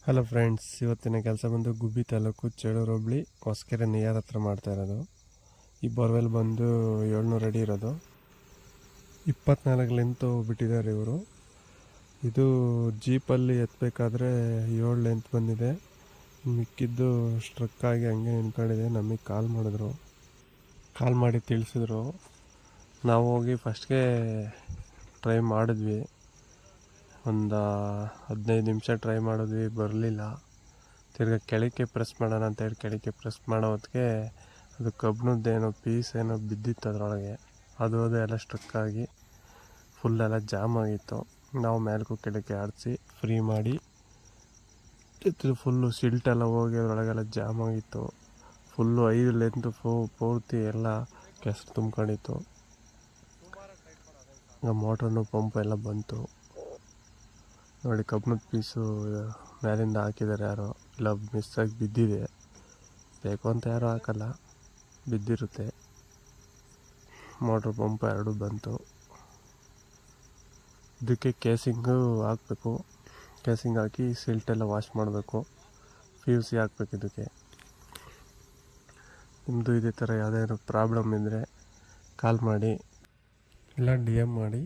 Hello friends, ಇವತ್ತಿನ ಕೆಲಸ ಬಂದು ಗುಬ್ಬಿ ತಾಲೂಕು ಚೇಳೂರು ಹೋಬಳಿ ಹೊಸಕೆರೆ ನಿಯರ್ ಹತ್ರ ಮಾಡ್ತಾ ಇರೋದು. ಈ ಬೋರ್ವೆಲ್ ಬಂದು 700 ಅಡಿ ಇರೋದು. 24 ಲೆಂತ್ ಬಿಟ್ಟಿದ್ದಾರೆ ಇವರು. ಇದು ಜೀಪಲ್ಲಿ ಎತ್ತಬೇಕಾದ್ರೆ 7 ಲೆಂತ್ ಬಂದಿದೆ. ಮಿಕ್ಕಿದ್ದು ಸ್ಟ್ರಕ್ ಆಗಿ ಹಂಗೆ ನಿಂತ್ಕೊಂಡಿದೆ. ನಮಗೆ ಕಾಲ್ ಮಾಡಿ ತಿಳಿಸಿದ್ರು. ನಾವು ಹೋಗಿ ಫಸ್ಟ್ಗೆ ಟ್ರೈ ಮಾಡಿದ್ವಿ. ಒಂದು 15 ನಿಮಿಷ ಟ್ರೈ ಮಾಡಿದ್ವಿ, ಬರಲಿಲ್ಲ. ತಿರ್ಗಿ ಕೆಳಕ್ಕೆ ಪ್ರೆಸ್ ಮಾಡೋಣ ಅಂತೇಳಿ ಕೆಳಕ್ಕೆ ಪ್ರೆಸ್ ಮಾಡೋ ಹೊತ್ತಿಗೆ ಅದು ಕಬ್ಬಿಣದ್ದೇನೋ ಪೀಸ್ ಏನೋ ಬಿದ್ದಿತ್ತು ಅದರೊಳಗೆ. ಅದು ಎಲ್ಲ ಸ್ಟ್ರಕ್ ಆಗಿ ಫುಲ್ಲೆಲ್ಲ ಜಾಮ್ ಆಗಿತ್ತು. ನಾವು ಮೇಲಕ್ಕೂ ಕೆಳಕ್ಕೆ ಆಡಿಸಿ ಫ್ರೀ ಮಾಡಿ ಫುಲ್ಲು ಸಿಲ್ಟೆಲ್ಲ ಹೋಗಿ ಅದರೊಳಗೆಲ್ಲ ಜಾಮ್ ಆಗಿತ್ತು. ಫುಲ್ಲು 5 ಲೆಂತ್ ಪೂರ್ತಿ ಎಲ್ಲ ಕೆಸರು ತುಂಬ್ಕೊಂಡಿತ್ತು. ಮೋಟ್ರನ್ನು ಪಂಪ್ ಎಲ್ಲ ಬಂತು ನೋಡಿ. ಕಬ್ಬಿಣದ ಪೀಸು ಮೇಲಿಂದ ಹಾಕಿದ್ದಾರೆ ಯಾರೋ, ಇಲ್ಲ ಮಿಸ್ಸಾಗಿ ಬಿದ್ದಿದೆ. ಬೇಕು ಅಂತ ಯಾರೂ ಹಾಕಲ್ಲ, ಬಿದ್ದಿರುತ್ತೆ. ಮೋಟ್ರ್ ಪಂಪ್ 2 ಬಂತು. ಇದಕ್ಕೆ ಕೇಸಿಂಗು ಹಾಕಬೇಕು. ಕೇಸಿಂಗ್ ಹಾಕಿ ಸಿಲ್ಟೆಲ್ಲ ವಾಶ್ ಮಾಡಬೇಕು. PVC ಹಾಕ್ಬೇಕು ಇದಕ್ಕೆ. ನಿಮ್ಮದು ಇದೇ ಥರ ಯಾವುದಾದ್ರು ಪ್ರಾಬ್ಲಮ್ ಇದ್ದರೆ ಕಾಲ್ ಮಾಡಿ, ಇಲ್ಲ DM ಮಾಡಿ.